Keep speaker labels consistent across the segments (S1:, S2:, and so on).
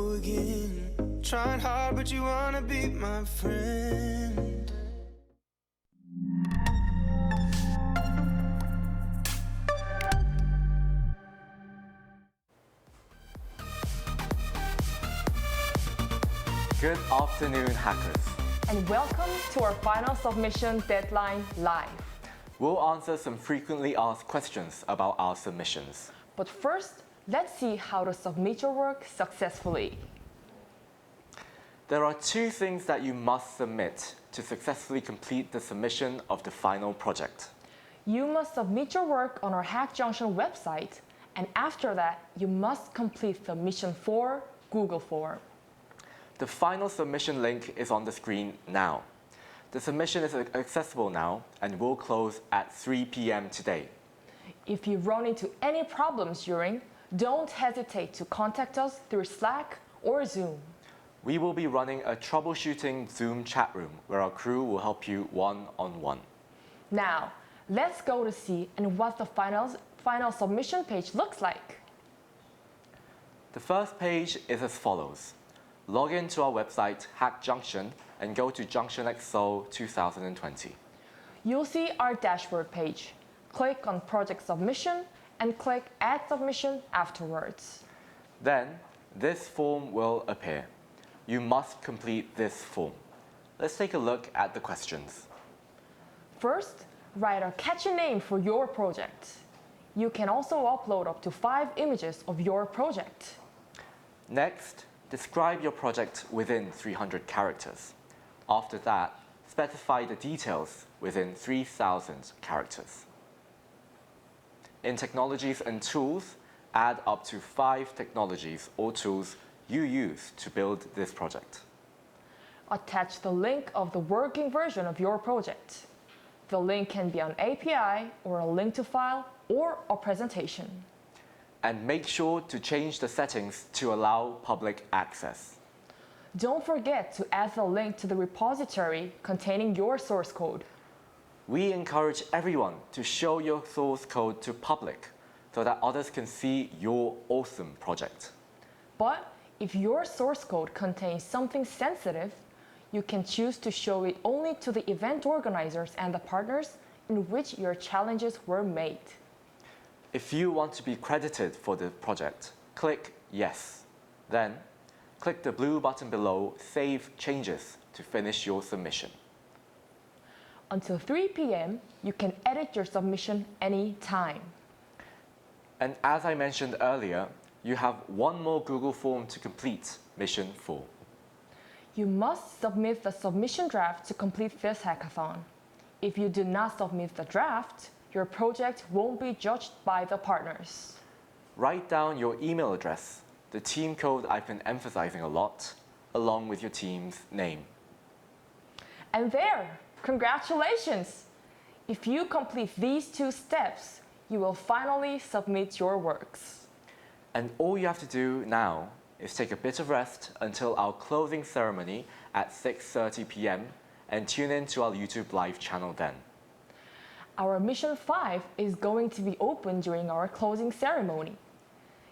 S1: go again. Trying hard, but you wanna be my friend.
S2: Good afternoon, hackers.
S3: And welcome to our final submission deadline live.
S2: We'll answer some frequently asked questions about our submissions.
S3: But first, let's see how to submit your work successfully.
S2: There are two things that you must submit to successfully complete the submission of the final project.
S3: You must submit your work on our Hack Junction website, and after that, you must complete Submission 4 Google form.
S2: The final submission link is on the screen now. The submission is accessible now and will close at 3 p.m. today.
S3: If you run into any problems during, don't hesitate to contact us through Slack or Zoom.
S2: We will be running a troubleshooting Zoom chat room where our crew will help you one-on-one.
S3: Now, let's go to see and what the final submission page looks like.
S2: The first page is as follows. Log in to our website, Hack Junction, and go to JunctionX Seoul 2020.
S3: You'll see our dashboard page. Click on Project Submission and click Add Submission afterwards.
S2: Then, this form will appear. You must complete this form. Let's take a look at the questions.
S3: First, write a catchy name for your project. You can also upload up to 5 images of your project.
S2: Next, describe your project within 300 characters. After that, specify the details within 3,000 characters. In Technologies and Tools, add up to 5 technologies or tools you use to build this project.
S3: Attach the link of the working version of your project. The link can be an API or a link to file or a presentation.
S2: And make sure to change the settings to allow public access.
S3: Don't forget to add the link to the repository containing your source code.
S2: We encourage everyone to show your source code to public so that others can see your awesome project.
S3: But if your source code contains something sensitive, you can choose to show it only to the event organizers and the partners in which your challenges were made.
S2: If you want to be credited for the project, click Yes. Then, click the blue button below Save Changes to finish your submission.
S3: Until 3 p.m., you can edit your submission anytime.
S2: And as I mentioned earlier, you have one more Google form to complete, Mission 4.
S3: You must submit the submission draft to complete this hackathon. If you do not submit the draft, your project won't be judged by the partners.
S2: Write down your email address, the team code I've been emphasizing a lot, along with your team's name.
S3: And there, congratulations! If you complete these 2 steps, you will finally submit your works.
S2: And all you have to do now is take a bit of rest until our closing ceremony at 6:30 p.m. and tune in to our YouTube live channel then.
S3: Our Mission 5 is going to be open during our closing ceremony.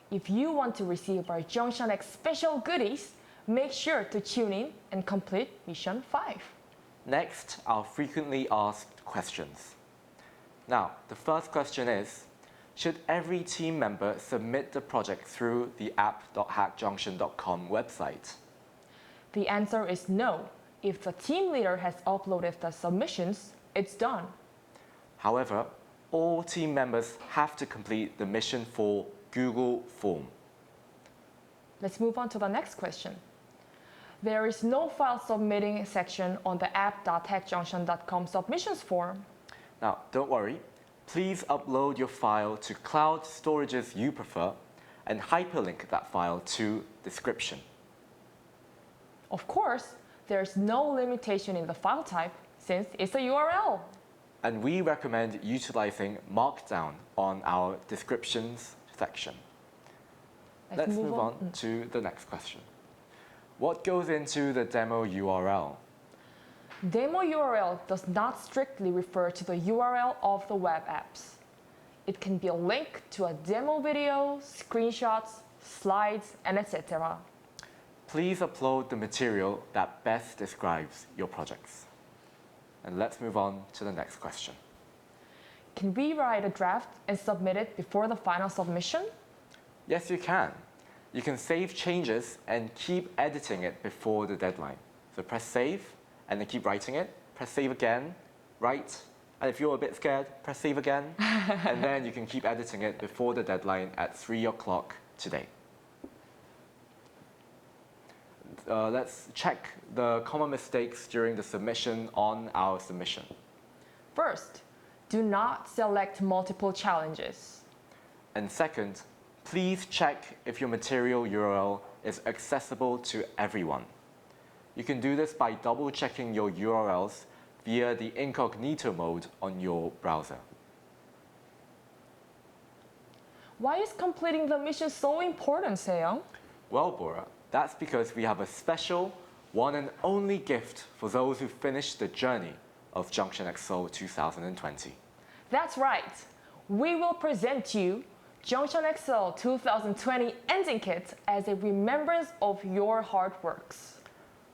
S3: If you want to receive our JunctionX special goodies, make sure to tune in and complete Mission 5.
S2: Next, our frequently asked questions. Now, the first question is, should every team member submit the project through the app.hackjunction.com website?
S3: The answer is no. If the team leader has uploaded the submissions, it's done.
S2: However, all team members have to complete the Mission 4 Google form.
S3: Let's move on to the next question. There is no file submitting section on the app.hackjunction.com submissions form.
S2: Now, don't worry. Please upload your file to cloud storages you prefer and hyperlink that file to description.
S3: Of course, there's no limitation in the file type since it's a URL.
S2: And we recommend utilizing Markdown on our descriptions section. Let's move on to the next question. What goes into the demo URL?
S3: Demo URL does not strictly refer to the URL of the web apps. It can be a link to a demo video, screenshots, slides, and etc.
S2: please upload the material that best describes your projects. And let's move on to the next question.
S3: Can we write a draft and submit it before the final submission?
S2: Yes, you can. You can save changes and keep editing it before the deadline. So press save and then keep writing it. Press save again, write, and if you're a bit scared, press save again. And then you can keep editing it before the deadline at 3 o'clock today. Let's check the common mistakes during the submission on our submission.
S3: First, do not select multiple challenges.
S2: And second, please check if your material URL is accessible to everyone. You can do this by double-checking your URLs via the incognito mode on your browser.
S3: Why is completing the mission so important, Seyoung?
S2: Well, Bora, that's because we have a special, one and only gift for those who finish the journey of JunctionX Seoul 2020.
S3: That's right. We will present you JunctionX Seoul 2020 ending kit as a remembrance of your hard works.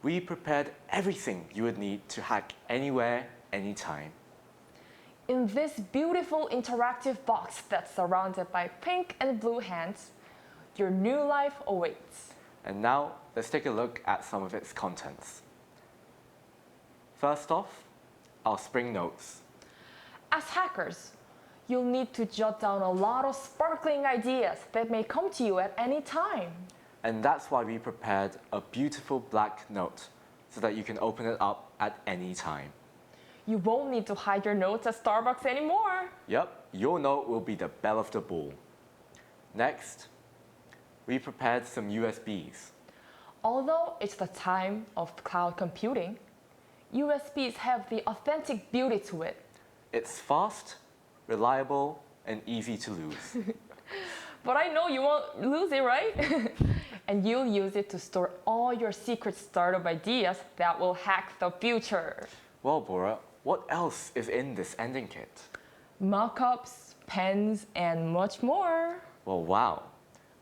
S2: We prepared everything you would need to hack anywhere, anytime.
S3: In this beautiful interactive box that's surrounded by pink and blue hands, your new life awaits.
S2: And now, let's take a look at some of its contents. First off, our spring notes.
S3: As hackers, you'll need to jot down a lot of sparkling ideas that may come to you at any time.
S2: And that's why we prepared a beautiful black note so that you can open it up at any time.
S3: You won't need to hide your notes at Starbucks anymore.
S2: Yep, your note will be the belle of the ball. Next, we prepared some USBs.
S3: Although it's the time of cloud computing, USBs have the authentic beauty to it.
S2: It's fast, reliable, and easy to lose.
S3: But I know you won't lose it, right? And you'll use it to store all your secret startup ideas that will hack the future.
S2: Well, Bora, what else is in this ending kit?
S3: Mock-ups, pens, and much more.
S2: Well, wow.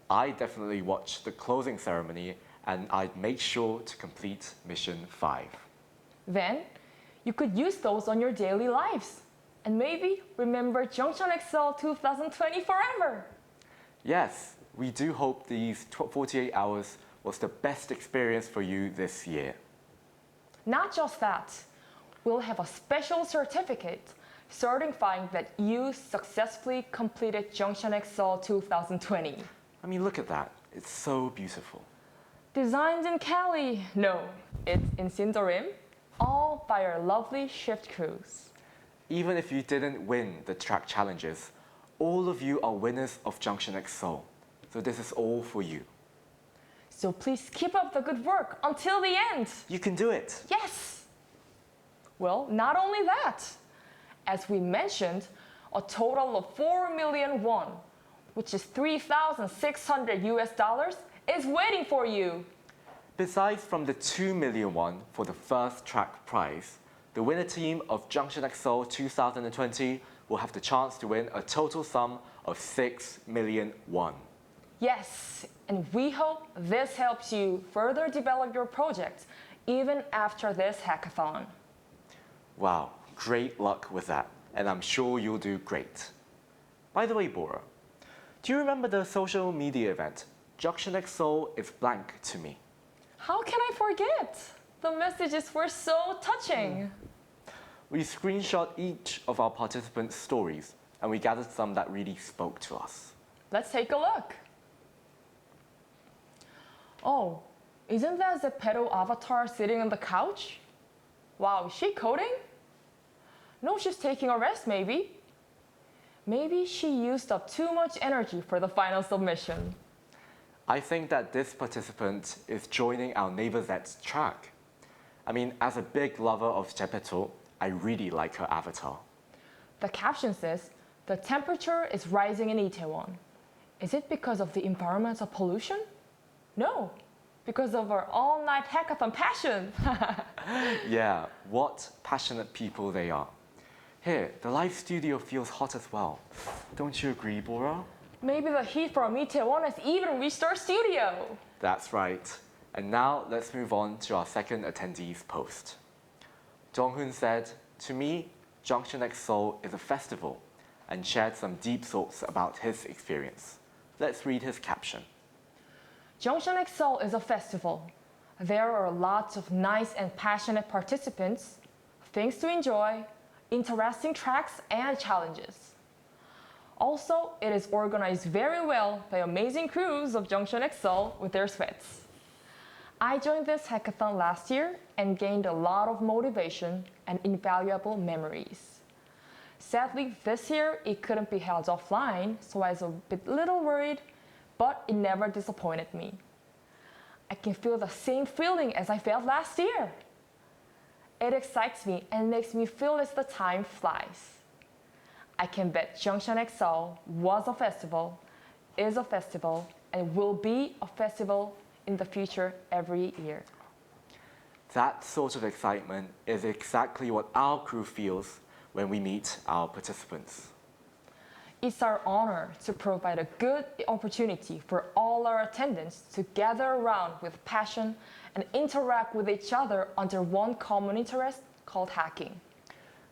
S2: I definitely watched the closing ceremony and I'd make sure to complete mission 5.
S3: Then, you could use those on your daily lives. And maybe remember JunctionX Seoul 2020 forever.
S2: Yes, we do hope these 48 hours was the best experience for you this year.
S3: Not just that, we'll have a special certificate certifying that you successfully completed JunctionX Seoul 2020.
S2: I mean, look at that. It's so beautiful.
S3: Designed in Cali. No, it's in Sindorim, all by our lovely shift crews.
S2: Even if you didn't win the track challenges, all of you are winners of JunctionX Seoul. So this is all for you.
S3: So please keep up the good work until the end.
S2: You can do it.
S3: Yes! Well, not only that. As we mentioned, a total of 4 million won, which is 3,600 US dollars, is waiting for you.
S2: Besides from the 2 million won for the first track prize, the winner team of JunctionX Seoul 2020 will have the chance to win a total sum of 6 million won.
S3: Yes, and we hope this helps you further develop your project even after this hackathon.
S2: Wow, great luck with that, and I'm sure you'll do great. By the way, Bora, do you remember the social media event, JunctionX Seoul is blank to me?
S3: How can I forget? The messages were so touching.
S2: We screenshot each of our participants' stories, and we gathered some that really spoke to us.
S3: Let's take a look. Oh, isn't that the pedo avatar sitting on the couch? Wow, is she coding? No, she's taking a rest maybe. Maybe she used up too much energy for the final submission.
S2: I think that this participant is joining our Neighbor Z's track. I mean, as a big lover of Jepeto, I really like her avatar.
S3: The caption says, the temperature is rising in Itaewon. Is it because of the environmental pollution? No, because of our all-night hackathon passion.
S2: Yeah, what passionate people they are. Here, the live studio feels hot as well. Don't you agree, Bora?
S3: Maybe the heat from Itaewon has even reached our studio.
S2: That's right. And now let's move on to our second attendee's post. Donghoon said, "To me, JunctionX Seoul is a festival," and shared some deep thoughts about his experience. Let's read his caption.
S3: JunctionX Seoul is a festival. There are lots of nice and passionate participants, things to enjoy, interesting tracks, and challenges. Also, it is organized very well by amazing crews of JunctionX Seoul with their sweats. I joined this hackathon last year and gained a lot of motivation and invaluable memories. Sadly, this year it couldn't be held offline, so I was a little worried, but it never disappointed me. I can feel the same feeling as I felt last year. It excites me and makes me feel as the time flies. I can bet JunctionX Seoul was a festival, is a festival, and will be a festival in the future every year.
S2: That sort of excitement is exactly what our crew feels when we meet our participants.
S3: It's our honor to provide a good opportunity for all our attendants to gather around with passion and interact with each other under one common interest called hacking.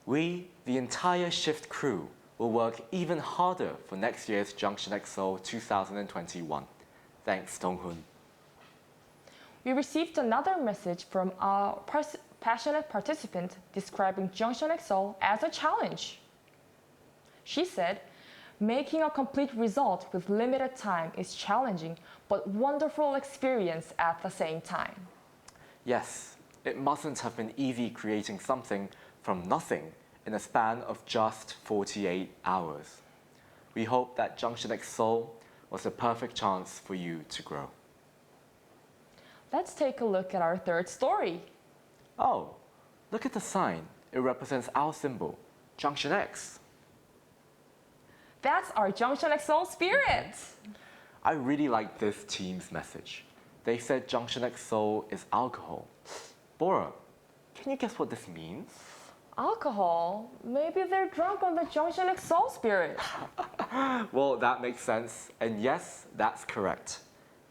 S2: We, the entire Shift crew, will work even harder for next year's JunctionX Seoul 2021. Thanks, Donghoon.
S3: We received another message from our passionate participant describing JunctionX Seoul as a challenge. She said, "Making a complete result with limited time is challenging, but wonderful experience at the same time."
S2: Yes, it mustn't have been easy creating something from nothing in a span of just 48 hours. We hope that JunctionX Seoul was the perfect chance for you to grow.
S3: Let's take a look at our third story.
S2: Oh, look at the sign. It represents our symbol, JunctionX.
S3: That's our JunctionX Seoul spirit.
S2: I really like this team's message. They said JunctionX Seoul is alcohol. Bora, can you guess what this means?
S3: Alcohol? Maybe they're drunk on the JunctionX Seoul spirit.
S2: Well, that makes sense. And yes, that's correct.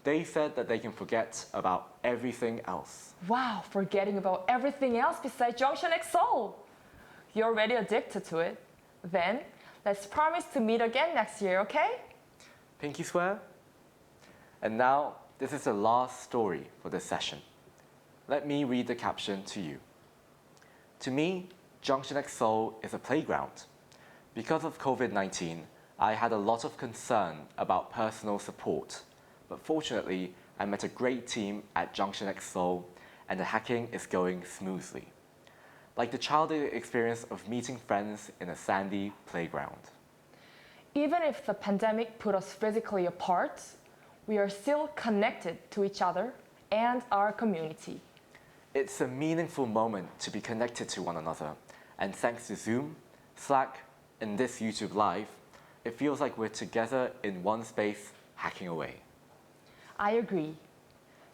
S2: They said that they can forget about everything else.
S3: Wow, forgetting about everything else besides JunctionX Seoul. You're already addicted to it. Then, let's promise to meet again next year, okay?
S2: Pinky swear? And now, this is the last story for this session. Let me read the caption to you. To me, JunctionX Seoul is a playground. Because of COVID-19, I had a lot of concern about personal support, but fortunately, I met a great team at JunctionX Seoul, and the hacking is going smoothly. Like the childhood experience of meeting friends in a sandy playground.
S3: Even if the pandemic put us physically apart, we are still connected to each other and our community.
S2: It's a meaningful moment to be connected to one another, and thanks to Zoom, Slack, and this YouTube Live, it feels like we're together in one space, hacking away.
S3: I agree.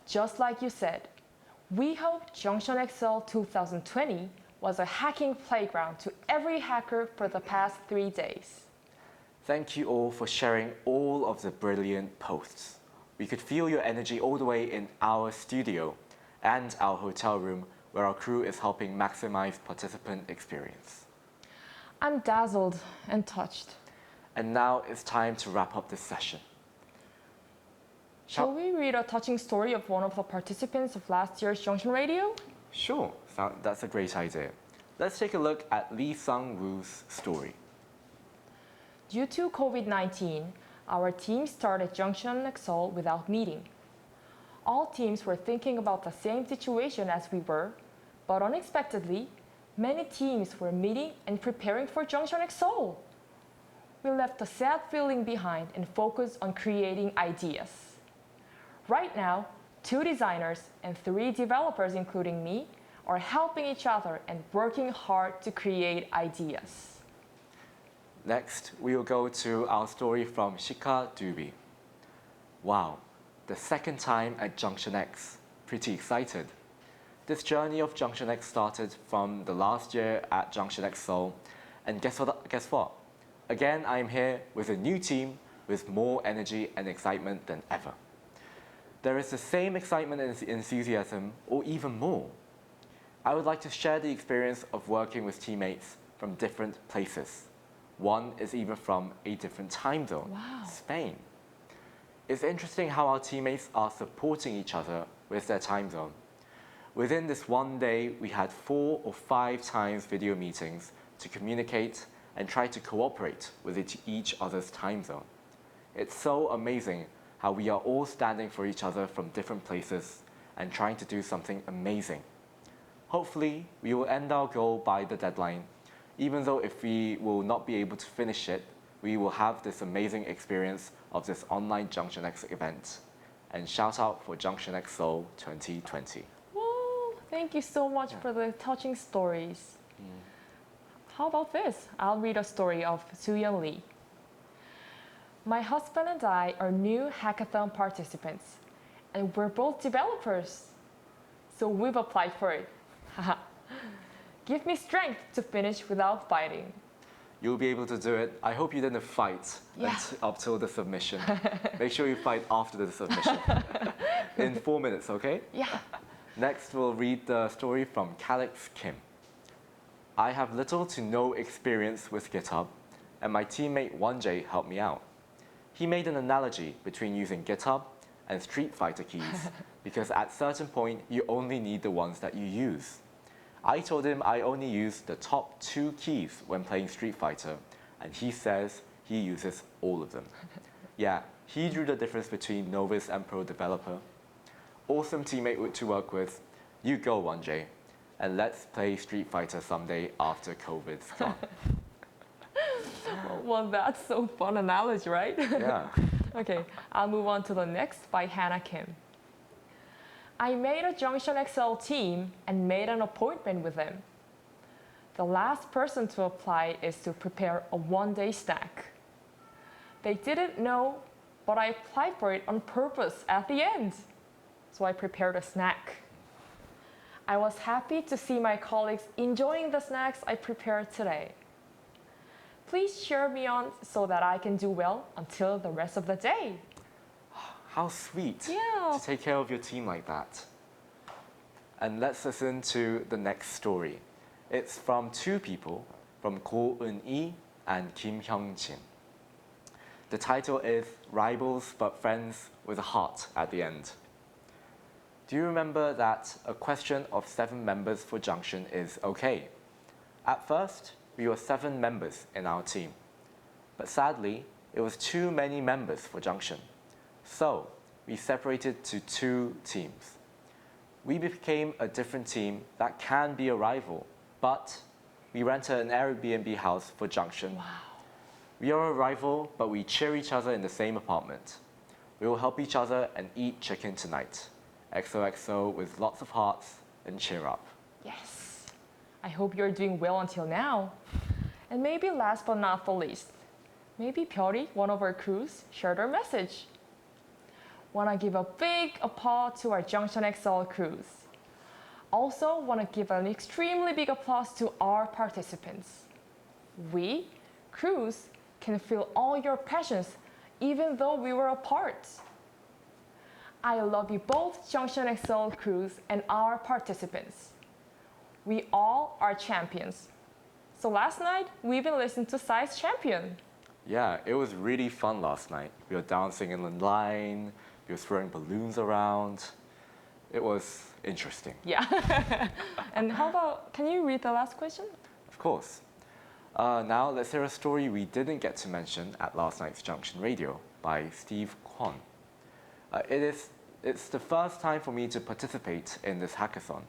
S3: Just like you said, we hope JunctionX Seoul 2020 was a hacking playground to every hacker for the past 3 days.
S2: Thank you all for sharing all of the brilliant posts. We could feel your energy all the way in our studio and our hotel room where our crew is helping maximize participant experience.
S3: I'm dazzled and touched.
S2: And now it's time to wrap up this session.
S3: Shall we read a touching story of one of the participants of last year's Junction Radio?
S2: Sure, that's a great idea. Let's take a look at Lee Sung-woo's story.
S3: Due to COVID-19, our team started JunctionX Seoul without meeting. All teams were thinking about the same situation as we were, but unexpectedly, many teams were meeting and preparing for JunctionX Seoul. We left a sad feeling behind and focused on creating ideas. Right now, 2 designers and 3 developers, including me, are helping each other and working hard to create ideas.
S2: Next, we will go to our story from Shika Dubi. Wow, the second time at JunctionX. Pretty excited. This journey of JunctionX started from the last year at JunctionX Seoul, and guess what? Again, I'm here with a new team with more energy and excitement than ever. there is the same excitement and enthusiasm, or even more. I would like to share the experience of working with teammates from different places. One is even from a different time zone,
S3: Wow.
S2: Spain. It's interesting how our teammates are supporting each other with their time zone. Within this one day, we had 4 or 5 times video meetings to communicate and try to cooperate with each other's time zone. It's so amazing how we are all standing for each other from different places and trying to do something amazing. Hopefully, we will end our goal by the deadline. Even though if we will not be able to finish it, we will have this amazing experience of this online JunctionX event. And shout out for JunctionX Seoul 2020.
S3: Whoa, thank you so much for the touching stories. How about this? I'll read a story of Soo-yeon Lee. My husband and I are new hackathon participants, and we're both developers. So we've applied for it. Give me strength to finish without fighting.
S2: You'll be able to do it. I hope you didn't fight up till the submission. Make sure you fight after the submission. In 4 minutes, okay?
S3: Yeah.
S2: Next, we'll read the story from Calix Kim. I have little to no experience with GitHub, and my teammate 1J helped me out. He made an analogy between using GitHub and Street Fighter keys, because at certain point, you only need the ones that you use. I told him I only use the top 2 keys when playing Street Fighter, and he says he uses all of them. Yeah, he drew the difference between novice and pro developer. Awesome teammate to work with. You go, 1J, and let's play Street Fighter someday after COVID's gone.
S3: Well, that's so fun analogy, right?
S2: Yeah.
S3: Okay, I'll move on to the next by Hannah Kim. I made a JunctionX Seoul team and made an appointment with them. The last person to apply is to prepare a one-day snack. They didn't know, but I applied for it on purpose at the end. So I prepared a snack. I was happy to see my colleagues enjoying the snacks I prepared today. Please cheer me on so that I can do well until the rest of the day.
S2: How sweet
S3: Yeah.
S2: to take care of your team like that. And let's listen to the next story. It's from 2 people, from Ko Eun-lee and Kim Hyung-jin. The title is Rivals but Friends with a Heart at the end. Do you remember that a question of 7 members for Junction is okay? At first, we were 7 members in our team. But sadly, it was too many members for Junction. So, we separated to 2 teams. We became a different team that can be a rival, but we rented an Airbnb house for Junction.
S3: Wow.
S2: We are a rival, but we cheer each other in the same apartment. We will help each other and eat chicken tonight. XOXO with lots of hearts and cheer up.
S3: Yes. I hope you're doing well until now. And maybe last but not the least, maybe Pyeori, one of our crews, shared our message. Want to give a big applause to our JunctionX Seoul crews. Also want to give an extremely big applause to our participants. We, crews, can feel all your passions even though we were apart. I love you both, JunctionX Seoul crews and our participants. We all are champions. So last night, we even listened to Psy's Champion.
S2: Yeah, it was really fun last night. We were dancing in the line, we were throwing balloons around. It was interesting.
S3: Yeah. And how about, can you read the last question?
S2: Of course. Now let's hear a story we didn't get to mention at last night's Junction Radio by Steve Kwon. It's the first time for me to participate in this hackathon,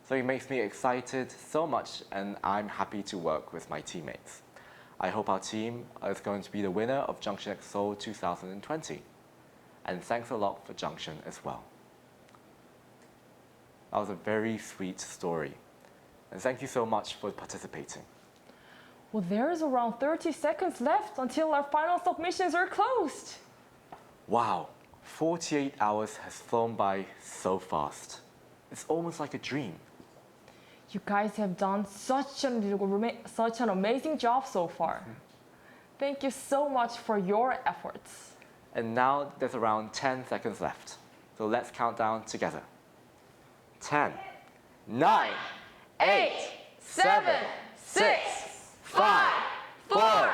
S2: so it makes me excited so much, and I'm happy to work with my teammates. I hope our team is going to be the winner of JunctionX Seoul 2020. And thanks a lot for Junction as well. That was a very sweet story. And thank you so much for participating.
S3: Well, there is around 30 seconds left until our final submissions are closed.
S2: Wow, 48 hours has flown by so fast. It's almost like a dream.
S3: You guys have done such an amazing job so far. Thank you so much for your efforts.
S2: And now there's around 10 seconds left. So let's count down together. 10, 9, 8, 7, 6, 5, 4,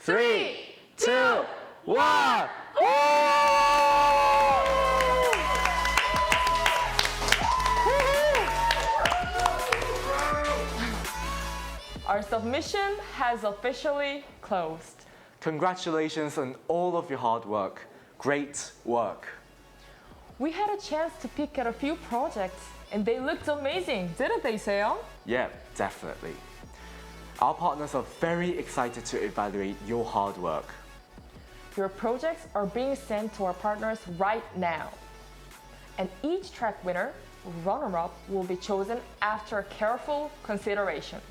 S2: 3, 2, 1.
S3: Our submission has officially closed.
S2: Congratulations on all of your hard work. Great work.
S3: We had a chance to pick out a few projects and they looked amazing, didn't they, Seong?
S2: Yeah, definitely. Our partners are very excited to evaluate your hard work.
S3: Your projects are being sent to our partners right now. And each track winner, runner-up, will be chosen after careful consideration.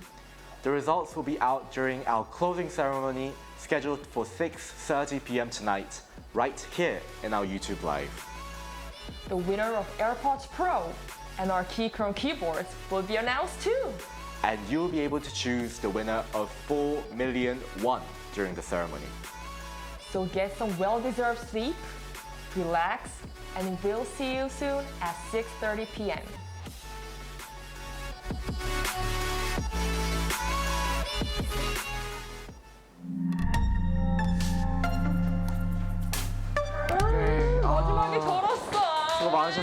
S2: The results will be out during our closing ceremony scheduled for 6:30 p.m. tonight, right here in our YouTube Live.
S3: The winner of AirPods Pro and our Keychron keyboards will be announced too.
S2: And you'll be able to choose the winner of 4 million won during the ceremony.
S3: So get some well-deserved sleep, relax, and we'll see you soon at 6:30 p.m. 마지막에 걸었어.
S2: 수고 많으셨습니다.